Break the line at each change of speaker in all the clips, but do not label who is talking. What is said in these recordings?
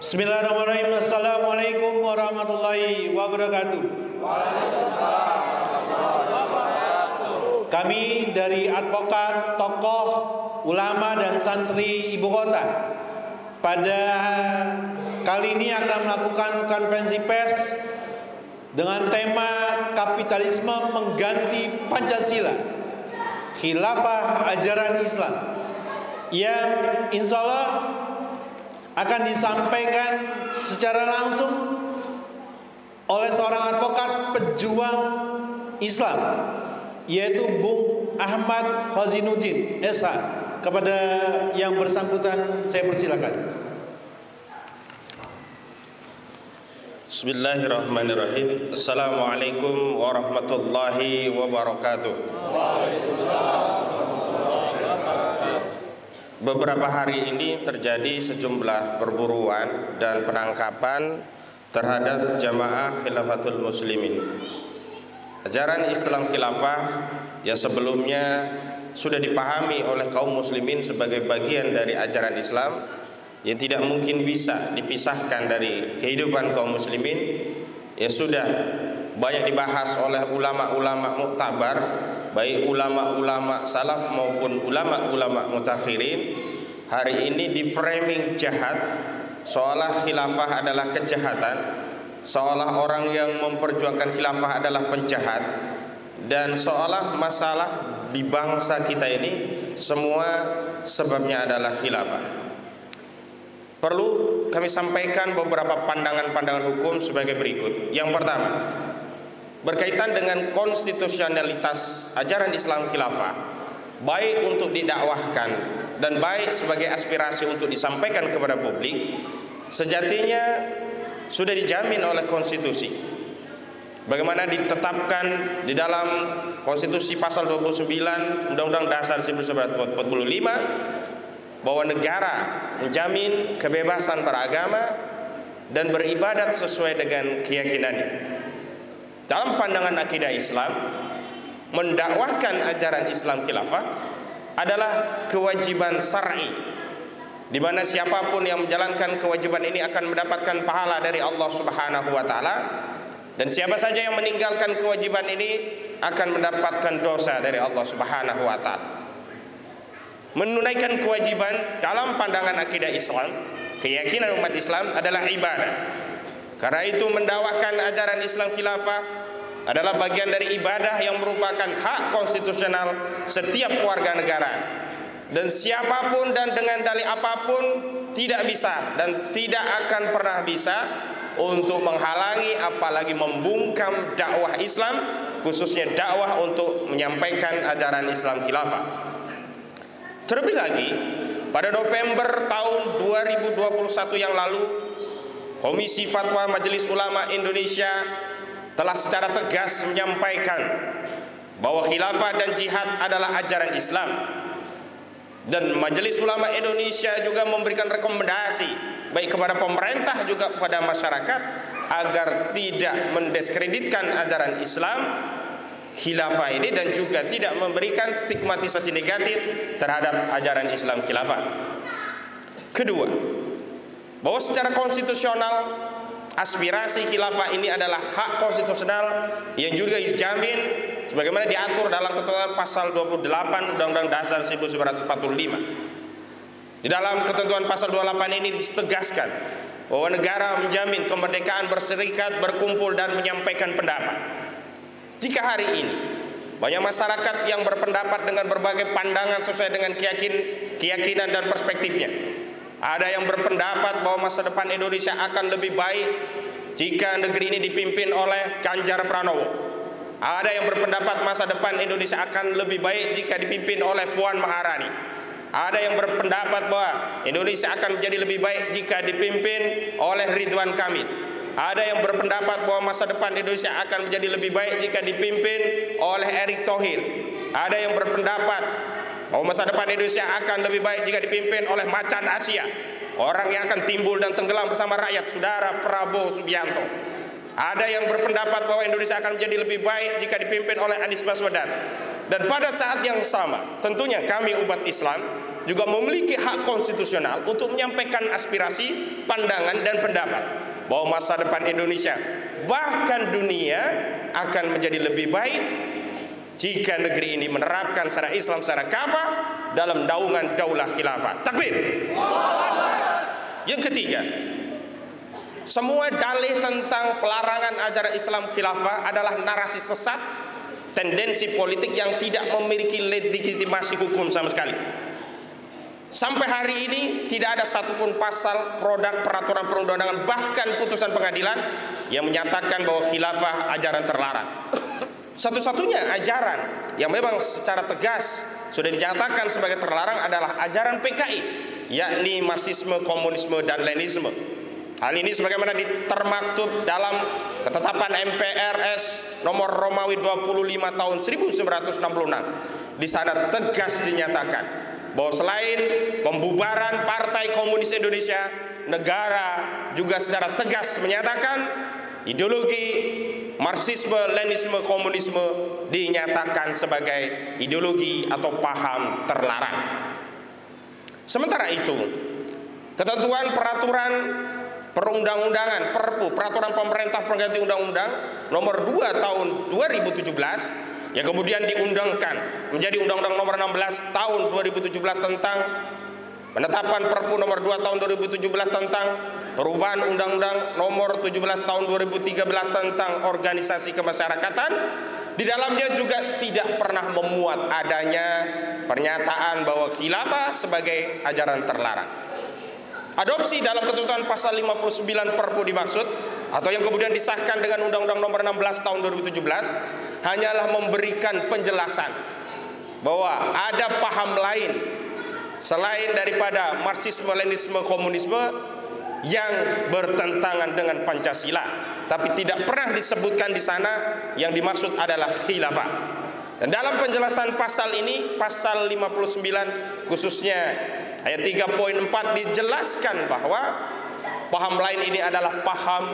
Bismillahirrahmanirrahim. Assalamualaikum warahmatullahi wabarakatuh. Kami dari advokat, tokoh, ulama dan santri ibu kota pada kali ini akan melakukan konferensi pers dengan tema kapitalisme mengganti Pancasila, khilafah ajaran Islam, yang insya Allah akan disampaikan secara langsung oleh seorang advokat pejuang Islam, yaitu Bung Ahmad Khazinuddin SH. Kepada yang bersangkutan saya persilakan.
Bismillahirrahmanirrahim. Assalamualaikum warahmatullahi wabarakatuh. Beberapa hari ini terjadi sejumlah perburuan dan penangkapan terhadap jamaah Khilafatul Muslimin. Ajaran Islam khilafah yang sebelumnya sudah dipahami oleh kaum muslimin sebagai bagian dari ajaran Islam yang tidak mungkin bisa dipisahkan dari kehidupan kaum muslimin, yang sudah banyak dibahas oleh ulama-ulama muktabar, baik ulama-ulama salaf maupun ulama-ulama mutakhirin. Hari ini di framing jahat, seolah khilafah adalah kejahatan, seolah orang yang memperjuangkan khilafah adalah penjahat, dan seolah masalah di bangsa kita ini semua sebabnya adalah khilafah. Perlu kami sampaikan beberapa pandangan-pandangan hukum sebagai berikut. Yang pertama, berkaitan dengan konstitusionalitas ajaran Islam khilafah, baik untuk didakwahkan dan baik sebagai aspirasi untuk disampaikan kepada publik, sejatinya sudah dijamin oleh konstitusi. Bagaimana ditetapkan di dalam konstitusi pasal 29 Undang-Undang Dasar 1945 bahwa negara menjamin kebebasan beragama dan beribadat sesuai dengan keyakinannya. Dalam pandangan akidah Islam, mendakwahkan ajaran Islam khilafah adalah kewajiban syar'i, di mana siapapun yang menjalankan kewajiban ini akan mendapatkan pahala dari Allah Subhanahu wa taala, dan siapa saja yang meninggalkan kewajiban ini akan mendapatkan dosa dari Allah Subhanahu wa taala. Menunaikan kewajiban dalam pandangan akidah Islam, keyakinan umat Islam adalah ibadah. Karena itu mendakwahkan ajaran Islam khilafah adalah bagian dari ibadah yang merupakan hak konstitusional setiap warga negara. Dan siapapun dan dengan dalih apapun tidak bisa dan tidak akan pernah bisa untuk menghalangi apalagi membungkam dakwah Islam, khususnya dakwah untuk menyampaikan ajaran Islam khilafah. Terlebih lagi, pada November tahun 2021 yang lalu, Komisi Fatwa Majelis Ulama Indonesia telah secara tegas menyampaikan bahwa khilafah dan jihad adalah ajaran Islam. Dan Majelis Ulama Indonesia juga memberikan rekomendasi baik kepada pemerintah juga kepada masyarakat agar tidak mendiskreditkan ajaran Islam khilafah ini dan juga tidak memberikan stigmatisasi negatif terhadap ajaran Islam khilafah. Kedua, bahwa secara konstitusional aspirasi khilafah ini adalah hak konstitusional yang juga dijamin sebagaimana diatur dalam ketentuan pasal 28 Undang-Undang Dasar 1945. Di dalam ketentuan pasal 28 ini ditegaskan bahwa negara menjamin kemerdekaan berserikat, berkumpul dan menyampaikan pendapat. Jika hari ini banyak masyarakat yang berpendapat dengan berbagai pandangan sesuai dengan keyakinan dan perspektifnya, ada yang berpendapat bahwa masa depan Indonesia akan lebih baik jika negeri ini dipimpin oleh Ganjar Pranowo. Ada yang berpendapat masa depan Indonesia akan lebih baik jika dipimpin oleh Puan Maharani. Ada yang berpendapat bahwa Indonesia akan menjadi lebih baik jika dipimpin oleh Ridwan Kamil. Ada yang berpendapat bahwa masa depan Indonesia akan menjadi lebih baik jika dipimpin oleh Erick Thohir. Ada yang berpendapat bahwa masa depan Indonesia akan lebih baik jika dipimpin oleh Macan Asia, orang yang akan timbul dan tenggelam bersama rakyat, saudara Prabowo Subianto. Ada yang berpendapat bahwa Indonesia akan menjadi lebih baik jika dipimpin oleh Anies Baswedan. Dan pada saat yang sama, tentunya kami umat Islam juga memiliki hak konstitusional untuk menyampaikan aspirasi, pandangan, dan pendapat bahwa masa depan Indonesia bahkan dunia akan menjadi lebih baik jika negeri ini menerapkan syariat Islam secara kafah dalam naungan daulah khilafah. Takbir. Yang ketiga, semua dalih tentang pelarangan ajaran Islam khilafah adalah narasi sesat, tendensi politik yang tidak memiliki legitimasi hukum sama sekali. Sampai hari ini tidak ada satupun pasal, produk, peraturan perundang-undangan, bahkan putusan pengadilan yang menyatakan bahwa khilafah ajaran terlarang. Satu-satunya ajaran yang memang secara tegas sudah dinyatakan sebagai terlarang adalah ajaran PKI, yakni Marxisme, Komunisme, dan Leninisme. Hal ini sebagaimana termaktub dalam ketetapan MPRS nomor Romawi 25 tahun 1966. Di sana tegas dinyatakan bahwa selain pembubaran Partai Komunis Indonesia, negara juga secara tegas menyatakan ideologi Marxisme, Leninisme, Komunisme dinyatakan sebagai ideologi atau paham terlarang. Sementara itu, ketentuan peraturan perundang-undangan Perpu, peraturan pemerintah pengganti undang-undang nomor 2 tahun 2017 yang kemudian diundangkan menjadi undang-undang nomor 16 tahun 2017 tentang penetapan Perpu nomor 2 tahun 2017 tentang perubahan undang-undang nomor 17 tahun 2013 tentang organisasi kemasyarakatan. Di dalamnya juga tidak pernah memuat adanya pernyataan bahwa khilafah sebagai ajaran terlarang. Adopsi dalam ketentuan pasal 59 Perpu dimaksud atau yang kemudian disahkan dengan Undang-Undang nomor 16 tahun 2017 hanyalah memberikan penjelasan bahwa ada paham lain selain daripada Marxisme, Leninisme, Komunisme yang bertentangan dengan Pancasila, tapi tidak pernah disebutkan di sana yang dimaksud adalah khilafah. Dan dalam penjelasan pasal ini, pasal 59 khususnya ayat 3.4 dijelaskan bahwa paham lain ini adalah paham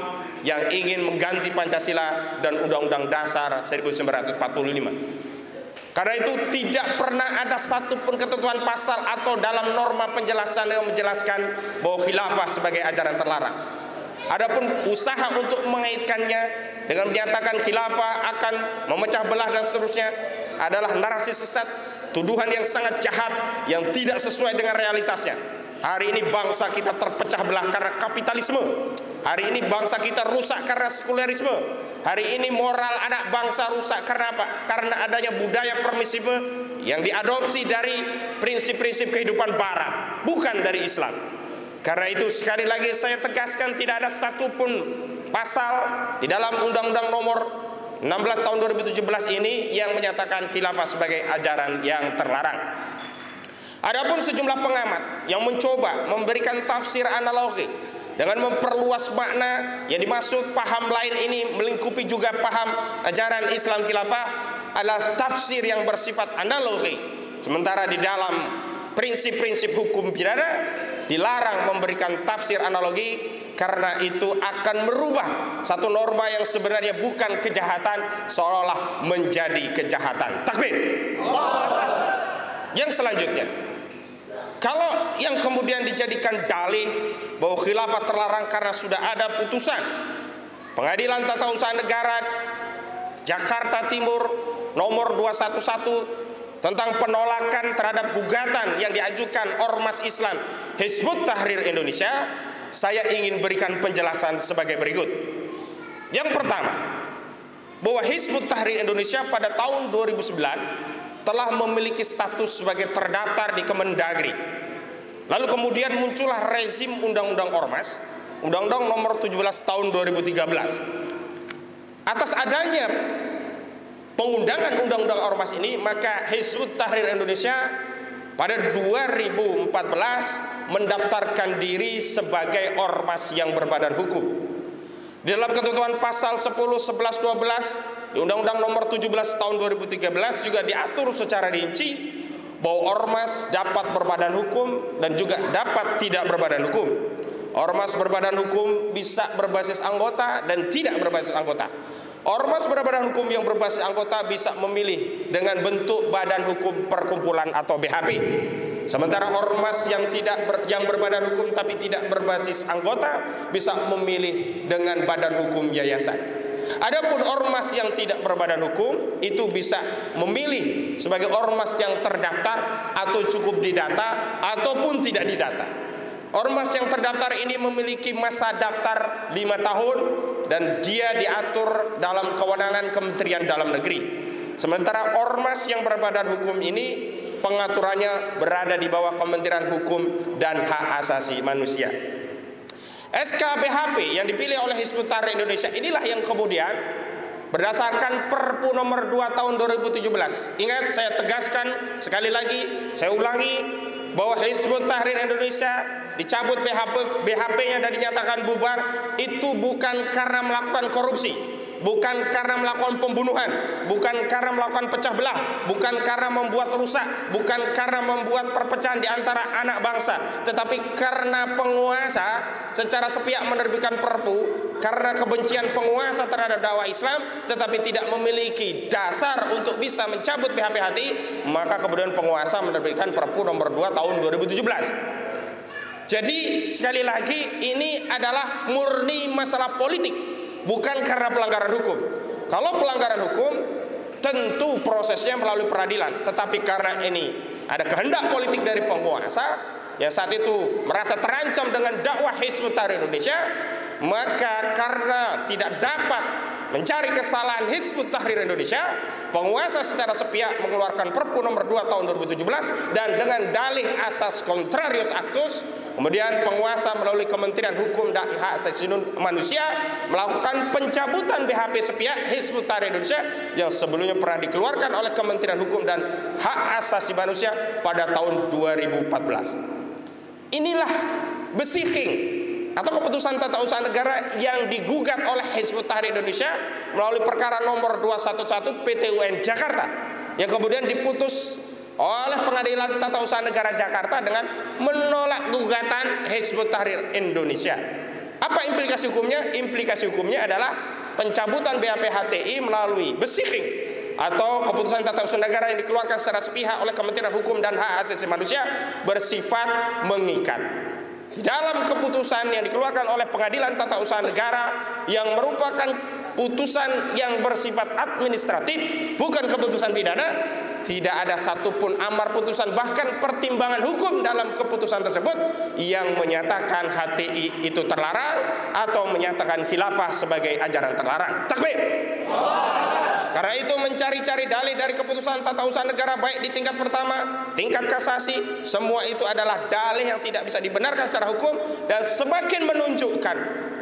yang ingin mengganti Pancasila dan Undang-Undang Dasar 1945. Karena itu tidak pernah ada satupun ketentuan pasal atau dalam norma penjelasan yang menjelaskan bahwa khilafah sebagai ajaran terlarang. Adapun usaha untuk mengaitkannya dengan menyatakan khilafah akan memecah belah dan seterusnya adalah narasi sesat, tuduhan yang sangat jahat yang tidak sesuai dengan realitasnya. Hari ini bangsa kita terpecah belah karena kapitalisme. Hari ini bangsa kita rusak karena sekulerisme. Hari ini moral anak bangsa rusak karena apa? Karena adanya budaya permisifme yang diadopsi dari prinsip-prinsip kehidupan barat, bukan dari Islam. Karena itu sekali lagi saya tegaskan tidak ada satupun pasal di dalam Undang-Undang nomor 16 tahun 2017 ini yang menyatakan khilafah sebagai ajaran yang terlarang. Adapun sejumlah pengamat yang mencoba memberikan tafsir analogi dengan memperluas makna yang dimaksud paham lain ini melingkupi juga paham ajaran Islam khilafah adalah tafsir yang bersifat analogi. Sementara di dalam prinsip-prinsip hukum pidana dilarang memberikan tafsir analogi karena itu akan merubah satu norma yang sebenarnya bukan kejahatan seolah-olah menjadi kejahatan. Takbir. Yang selanjutnya, kalau yang kemudian dijadikan dalih bahwa khilafah terlarang karena sudah ada putusan Pengadilan Tata Usaha Negara Jakarta Timur nomor 211 tentang penolakan terhadap gugatan yang diajukan Ormas Islam Hizbut Tahrir Indonesia, saya ingin berikan penjelasan sebagai berikut. Yang pertama, bahwa Hizbut Tahrir Indonesia pada tahun 2009 telah memiliki status sebagai terdaftar di Kemendagri. Lalu kemudian muncullah rezim Undang-Undang Ormas, Undang-Undang nomor 17 tahun 2013. Atas adanya pengundangan Undang-Undang Ormas ini, maka Hizbut Tahrir Indonesia pada 2014 mendaftarkan diri sebagai ormas yang berbadan hukum. Di dalam ketentuan pasal 10, 11, 12 di Undang-Undang nomor 17 tahun 2013 juga diatur secara rinci bahwa ormas dapat berbadan hukum dan juga dapat tidak berbadan hukum. Ormas berbadan hukum bisa berbasis anggota dan tidak berbasis anggota. Ormas berbadan hukum yang berbasis anggota bisa memilih dengan bentuk badan hukum perkumpulan atau BHP. Sementara ormas yang berbadan hukum tapi tidak berbasis anggota bisa memilih dengan badan hukum yayasan. Adapun ormas yang tidak berbadan hukum itu bisa memilih sebagai ormas yang terdaftar atau cukup didata ataupun tidak didata. Ormas yang terdaftar ini memiliki masa daftar 5 tahun dan dia diatur dalam kewenangan Kementerian Dalam Negeri. Sementara ormas yang berbadan hukum ini pengaturannya berada di bawah Kementerian Hukum dan Hak Asasi Manusia. SKBHP yang dipilih oleh Hizbut Tahrir Indonesia inilah yang kemudian berdasarkan Perpu nomor 2 tahun 2017. Ingat, saya tegaskan sekali lagi, saya ulangi bahwa Hizbut Tahrir Indonesia dicabut BHP-nya dan dinyatakan bubar itu bukan karena melakukan korupsi, bukan karena melakukan pembunuhan, bukan karena melakukan pecah belah, bukan karena membuat rusak, bukan karena membuat perpecahan di antara anak bangsa, tetapi karena penguasa secara sepihak menerbitkan perpu karena kebencian penguasa terhadap dakwah Islam tetapi tidak memiliki dasar untuk bisa mencabut BHP HTI, maka kemudian penguasa menerbitkan Perpu nomor 2 tahun 2017. Jadi sekali lagi ini adalah murni masalah politik, bukan karena pelanggaran hukum. Kalau pelanggaran hukum tentu prosesnya melalui peradilan, tetapi karena ini ada kehendak politik dari penguasa yang saat itu merasa terancam dengan dakwah Hizbut Tahrir Indonesia, maka karena tidak dapat mencari kesalahan Hizbut Tahrir Indonesia, penguasa secara sepihak mengeluarkan Perpu nomor 2 tahun 2017 dan dengan dalih asas contrarius actus, kemudian penguasa melalui Kementerian Hukum dan Hak Asasi Manusia melakukan pencabutan BHP sepihak Hizbut Tahrir Indonesia yang sebelumnya pernah dikeluarkan oleh Kementerian Hukum dan Hak Asasi Manusia pada tahun 2014. Inilah besi king atau keputusan tata usaha negara yang digugat oleh Hizbut Tahrir Indonesia melalui perkara nomor 211 PT-UN Jakarta yang kemudian diputus oleh Pengadilan Tata Usaha Negara Jakarta dengan menolak gugatan Hizbut Tahrir Indonesia. Apa implikasi hukumnya? Implikasi hukumnya adalah pencabutan BHP HTI melalui besi king atau keputusan tata usaha negara yang dikeluarkan secara sepihak oleh Kementerian Hukum dan Hak Asasi Manusia bersifat mengikat. Di dalam keputusan yang dikeluarkan oleh Pengadilan Tata Usaha Negara yang merupakan putusan yang bersifat administratif, bukan keputusan pidana, tidak ada satupun amar putusan bahkan pertimbangan hukum dalam keputusan tersebut yang menyatakan HTI itu terlarang atau menyatakan khilafah sebagai ajaran terlarang. Takbir. Karena itu mencari-cari dalih dari keputusan tata usaha negara baik di tingkat pertama, tingkat kasasi, semua itu adalah dalih yang tidak bisa dibenarkan secara hukum dan semakin menunjukkan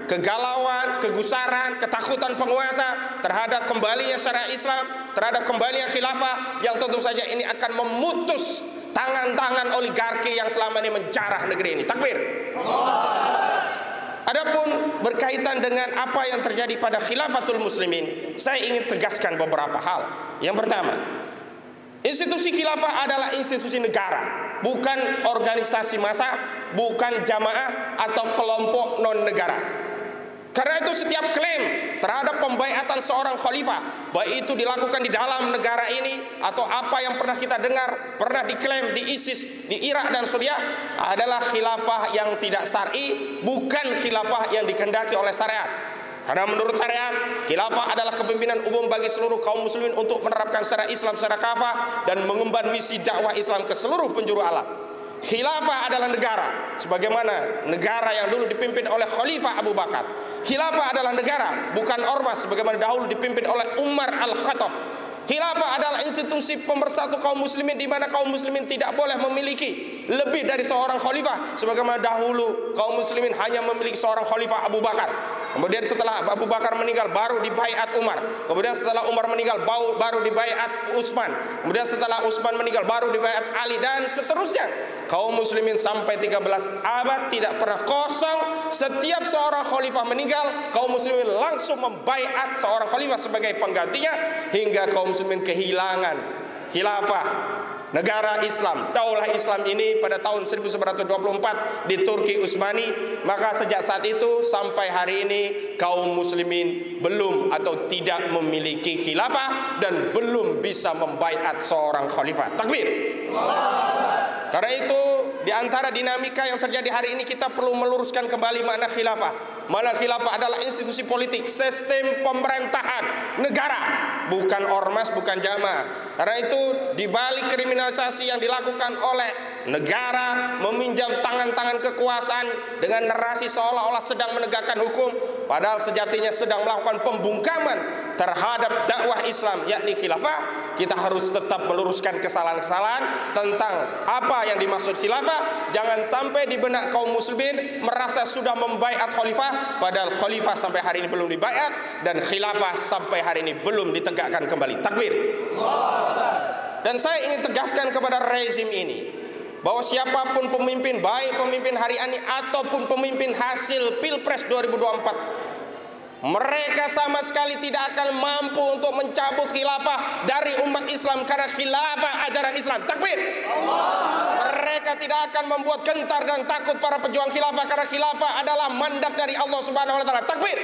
kegalauan, kegusaran, ketakutan penguasa terhadap kembalinya syariat Islam, terhadap kembalinya khilafah yang tentu saja ini akan memutus tangan-tangan oligarki yang selama ini menjarah negeri ini. Takbir. Adapun berkaitan dengan apa yang terjadi pada khilafatul muslimin, saya ingin tegaskan beberapa hal. Yang pertama, institusi khilafah adalah institusi negara, bukan organisasi massa, bukan jamaah atau kelompok non negara. Karena itu setiap klaim terhadap pembaiatan seorang khalifah, baik itu dilakukan di dalam negara ini atau apa yang pernah kita dengar pernah diklaim di ISIS, di Irak dan Suriah, adalah khilafah yang tidak syar'i, bukan khilafah yang dikehendaki oleh syariat. Karena menurut syariat, khilafah adalah kepemimpinan umum bagi seluruh kaum muslimin untuk menerapkan syariat Islam secara kafah dan mengemban misi dakwah Islam ke seluruh penjuru alam. Khilafah adalah negara, sebagaimana negara yang dulu dipimpin oleh Khalifah Abu Bakar. Khilafah adalah negara, bukan ormas sebagaimana dahulu dipimpin oleh Umar Al-Khattab. Khilafah adalah institusi pemersatu kaum muslimin di mana kaum muslimin tidak boleh memiliki lebih dari seorang khalifah sebagaimana dahulu kaum muslimin hanya memiliki seorang khalifah Abu Bakar. Kemudian setelah Abu Bakar meninggal baru dibaiat Umar. Kemudian setelah Umar meninggal baru dibaiat Utsman. Kemudian setelah Utsman meninggal baru dibaiat Ali dan seterusnya. Kaum muslimin sampai 13 abad tidak pernah kosong. Setiap seorang khalifah meninggal, kaum muslimin langsung membaiat seorang khalifah sebagai penggantinya hingga kaum muslimin kehilangan khilafah negara Islam, daulah Islam ini pada tahun 1924 di Turki Utsmani. Maka sejak saat itu sampai hari ini kaum muslimin belum atau tidak memiliki khilafah dan belum bisa membaiat seorang khalifah. Takbir. Karena itu di antara dinamika yang terjadi hari ini kita perlu meluruskan kembali makna khilafah. Makna khilafah adalah institusi politik, sistem pemerintahan negara, bukan ormas, bukan jamaah. Karena itu di balik kriminalisasi yang dilakukan oleh negara meminjam tangan-tangan kekuasaan dengan narasi seolah-olah sedang menegakkan hukum, padahal sejatinya sedang melakukan pembungkaman terhadap dakwah Islam yakni khilafah. Kita harus tetap meluruskan kesalahan-kesalahan tentang apa yang dimaksud khilafah. Jangan sampai di benak kaum muslimin merasa sudah membaiat khalifah, padahal khalifah sampai hari ini belum dibaiat dan khilafah sampai hari ini belum ditegakkan kembali. Takbir. Dan saya ingin tegaskan kepada rezim ini bahwa siapapun pemimpin, baik pemimpin hari ini ataupun pemimpin hasil Pilpres 2024, mereka sama sekali tidak akan mampu untuk mencabut khilafah dari umat Islam karena khilafah ajaran Islam. Takbir. Mereka tidak akan membuat gentar dan takut para pejuang khilafah karena khilafah adalah mandat dari Allah Subhanahu wa taala. Takbir.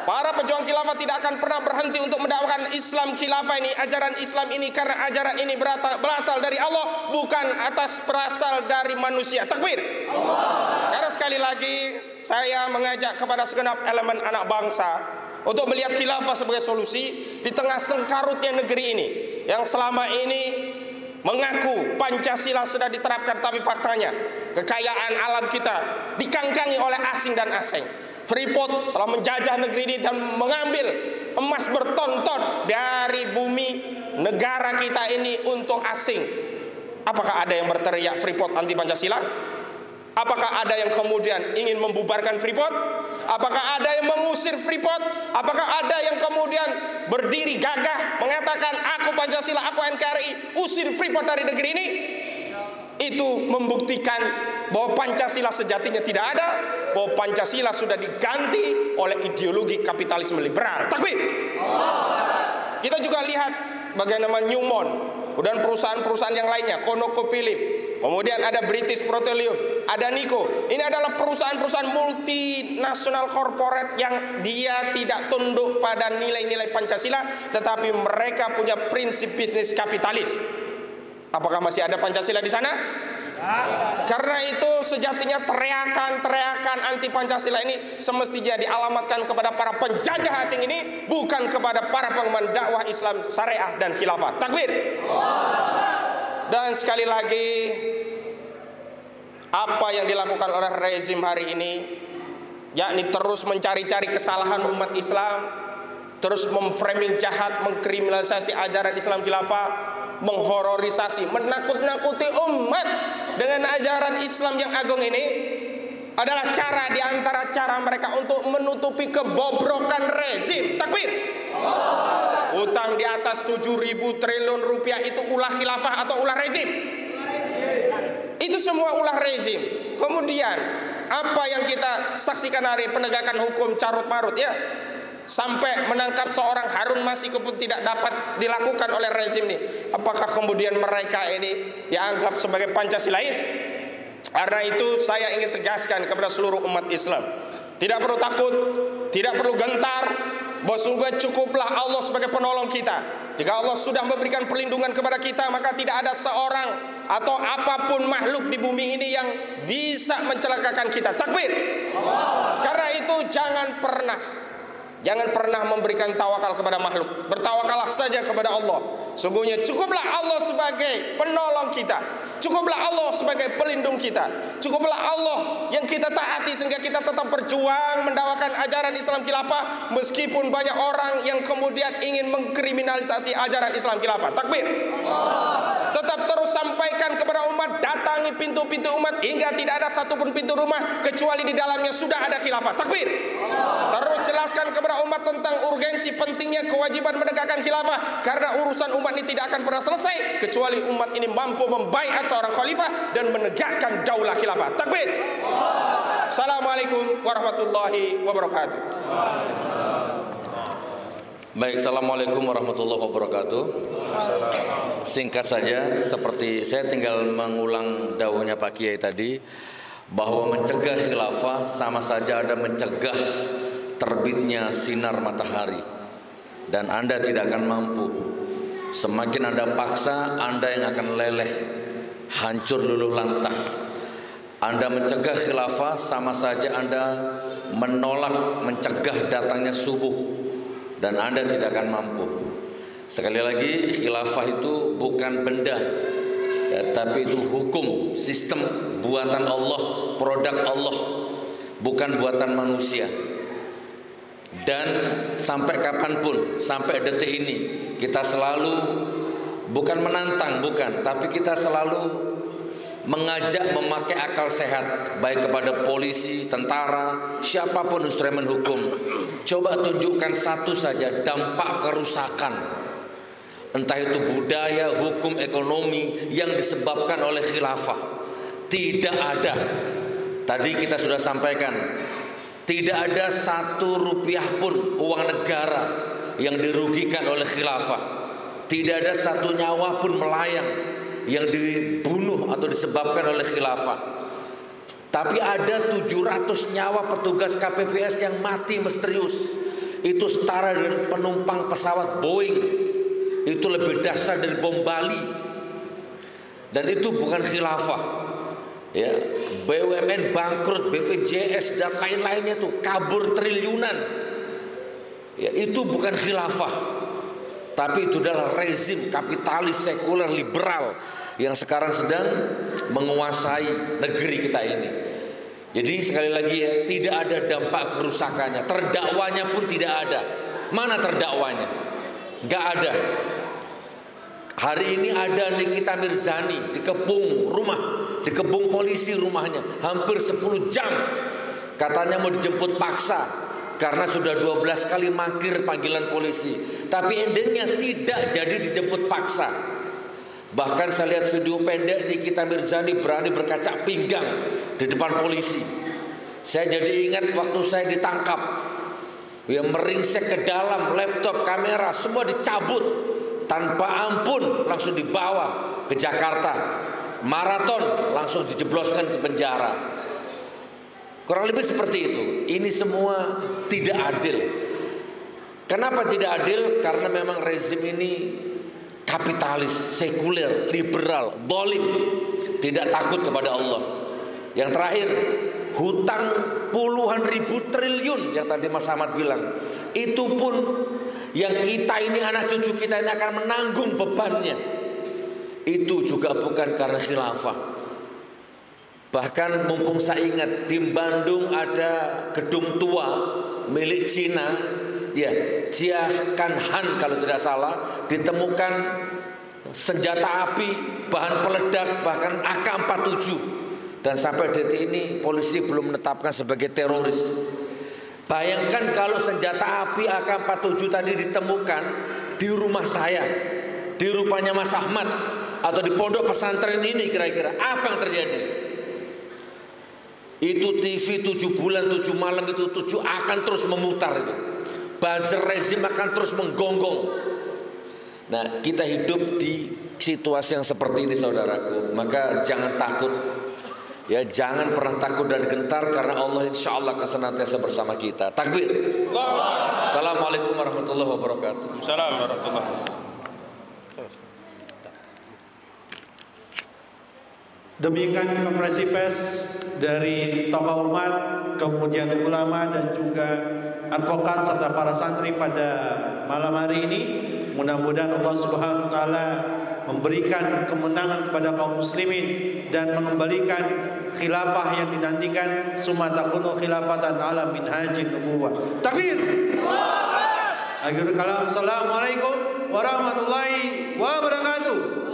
Para pejuang khilafah tidak akan pernah berhenti untuk mendakwakan Islam khilafah ini, ajaran Islam ini, karena ajaran ini berasal dari Allah, bukan berasal dari manusia. Takbir. Karena sekali lagi saya mengajak kepada segenap elemen anak bangsa untuk melihat khilafah sebagai solusi di tengah sengkarutnya negeri ini yang selama ini mengaku Pancasila sudah diterapkan, tapi faktanya kekayaan alam kita dikangkangi oleh asing dan asing. Freeport telah menjajah negeri ini dan mengambil emas berton-ton dari bumi negara kita ini untuk asing. Apakah ada yang berteriak Freeport anti Pancasila? Apakah ada yang kemudian ingin membubarkan Freeport? Apakah ada yang mengusir Freeport? Apakah ada yang kemudian berdiri gagah mengatakan aku Pancasila, aku NKRI, usir Freeport dari negeri ini? Itu membuktikan bahwa Pancasila sejatinya tidak ada, bahwa Pancasila sudah diganti oleh ideologi kapitalisme liberal. Takbir. Kita juga lihat bagaimana Newmont dan perusahaan-perusahaan yang lainnya, ConocoPhillips, kemudian ada British Petroleum, ada Nico. Ini adalah perusahaan-perusahaan multinasional korporat yang dia tidak tunduk pada nilai-nilai Pancasila, tetapi mereka punya prinsip bisnis kapitalis. Apakah masih ada Pancasila di sana? Karena itu sejatinya teriakan anti Pancasila ini semestinya dialamatkan kepada para penjajah asing ini, bukan kepada para pengemban dakwah Islam syariah dan khilafah. Takbir. Dan sekali lagi, apa yang dilakukan oleh rezim hari ini, yakni terus mencari-cari kesalahan umat Islam, terus memframing jahat, mengkriminalisasi ajaran Islam khilafah, menghororisasi, menakut-nakuti umat dengan ajaran Islam yang agung ini, adalah cara di antara cara mereka untuk menutupi kebobrokan rezim. Takbir. Utang di atas 7.000 triliun rupiah itu ulah khilafah atau ulah rezim? Itu semua ulah rezim. Kemudian apa yang kita saksikan hari penegakan hukum carut marut, ya, sampai menangkap seorang Harun Masiku pun tidak dapat dilakukan oleh rezim ini. Apakah kemudian mereka ini dianggap sebagai Pancasilais? Karena itu saya ingin tegaskan kepada seluruh umat Islam, tidak perlu takut, tidak perlu gentar, bahwa sungguh cukuplah Allah sebagai penolong kita. Jika Allah sudah memberikan perlindungan kepada kita, maka tidak ada seorang atau apapun makhluk di bumi ini yang bisa mencelakakan kita. Takbir. Karena itu jangan pernah memberikan tawakal kepada makhluk. Bertawakallah saja kepada Allah. Sungguhnya cukuplah Allah sebagai penolong kita, cukuplah Allah sebagai pelindung kita, cukuplah Allah yang kita taati sehingga kita tetap berjuang mendakwakan ajaran Islam khilafah, meskipun banyak orang yang kemudian ingin mengkriminalisasi ajaran Islam khilafah. Takbir. Tetap terus sampaikan kepada umat, datangi pintu-pintu umat hingga tidak ada satupun pintu rumah kecuali di dalamnya sudah ada khilafah. Takbir. Terus jelaskan kepada umat tentang urgensi pentingnya kewajiban menegakkan khilafah, karena urusan umat ini tidak akan pernah selesai kecuali umat ini mampu membaiat seorang khalifah dan menegakkan daulah khilafah. Takbir. Assalamualaikum warahmatullahi wabarakatuh.
Baik, assalamualaikum warahmatullahi wabarakatuh. Singkat saja, seperti saya tinggal mengulang dawuhnya Pak Kiai tadi, bahwa mencegah khilafah sama saja Anda mencegah terbitnya sinar matahari, dan Anda tidak akan mampu. Semakin Anda paksa, Anda yang akan leleh, hancur luluh lantah. Anda mencegah khilafah sama saja Anda menolak, mencegah datangnya subuh, dan Anda tidak akan mampu. Sekali lagi, khilafah itu bukan benda, ya, tapi itu hukum, sistem buatan Allah, produk Allah, bukan buatan manusia. Dan sampai kapanpun, sampai detik ini, kita selalu bukan menantang, bukan, tapi kita selalu mengajak memakai akal sehat, baik kepada polisi, tentara, siapapun instrumen hukum. Coba tunjukkan satu saja dampak kerusakan, entah itu budaya, hukum, ekonomi, yang disebabkan oleh khilafah. Tidak ada. Tadi kita sudah sampaikan, tidak ada 1 rupiah pun uang negara yang dirugikan oleh khilafah. Tidak ada 1 nyawa pun melayang yang dibunuh atau disebabkan oleh khilafah. Tapi ada 700 nyawa petugas KPPS yang mati misterius. Itu setara dengan penumpang pesawat Boeing. Itu lebih dahsyat dari bom Bali. Dan itu bukan khilafah, ya. BUMN bangkrut, BPJS dan lain-lainnya itu kabur triliunan, ya. Itu bukan khilafah, tapi itu adalah rezim kapitalis sekuler liberal yang sekarang sedang menguasai negeri kita ini. Jadi sekali lagi, ya, tidak ada dampak kerusakannya. Terdakwanya pun tidak ada. Mana terdakwanya? Gak ada. Hari ini ada Nikita Mirzani dikepung rumah, dikepung polisi rumahnya hampir 10 jam. Katanya mau dijemput paksa karena sudah 12 kali mangkir panggilan polisi. Tapi endingnya tidak jadi dijemput paksa. Bahkan saya lihat video pendek Nikita Mirzani berani berkaca pinggang di depan polisi. Saya jadi ingat waktu saya ditangkap, ya, meringsek ke dalam, laptop, kamera semua dicabut tanpa ampun, langsung dibawa ke Jakarta, maraton, langsung dijebloskan ke penjara. Kurang lebih seperti itu. Ini semua tidak adil. Kenapa tidak adil? Karena memang rezim ini kapitalis, sekuler, liberal, zalim, tidak takut kepada Allah. Yang terakhir, hutang puluhan ribu triliun yang tadi Mas Ahmad bilang, itu pun yang kita ini, anak cucu kita ini akan menanggung bebannya. Itu juga bukan karena khilafah. Bahkan mumpung saya ingat, di Bandung ada gedung tua milik Cina, ya, Jia Kanhan kalau tidak salah, ditemukan senjata api, bahan peledak, bahkan AK-47. Dan sampai detik ini polisi belum menetapkan sebagai teroris. Bayangkan kalau senjata api AK-47 tadi ditemukan di rumah saya, di rumahnya Mas Ahmad, atau di pondok pesantren ini, kira-kira apa yang terjadi? Itu TV 7 bulan 7 malam itu 7 akan terus memutar itu. Buzzer rezim akan terus menggonggong. Nah, kita hidup di situasi yang seperti ini, saudaraku. Maka jangan takut. Ya, jangan pernah takut dan gentar, karena Allah insya Allah akan senantiasa bersama kita. Takbir. Assalamualaikum warahmatullahi wabarakatuh.
Assalamualaikum warahmatullahi wabarakatuh.
Demikian konferensi pers dari tokoh umat, kemudian ulama dan juga advokat serta para santri pada malam hari ini. Mudah-mudahan Allah Subhanahu wa taala memberikan kemenangan kepada kaum muslimin dan mengembalikan khilafah yang dinantikan, summa takunu khilafatan ala minhajin nubuwah. Takbir. Akhirul kalam. Assalamualaikum warahmatullahi wabarakatuh.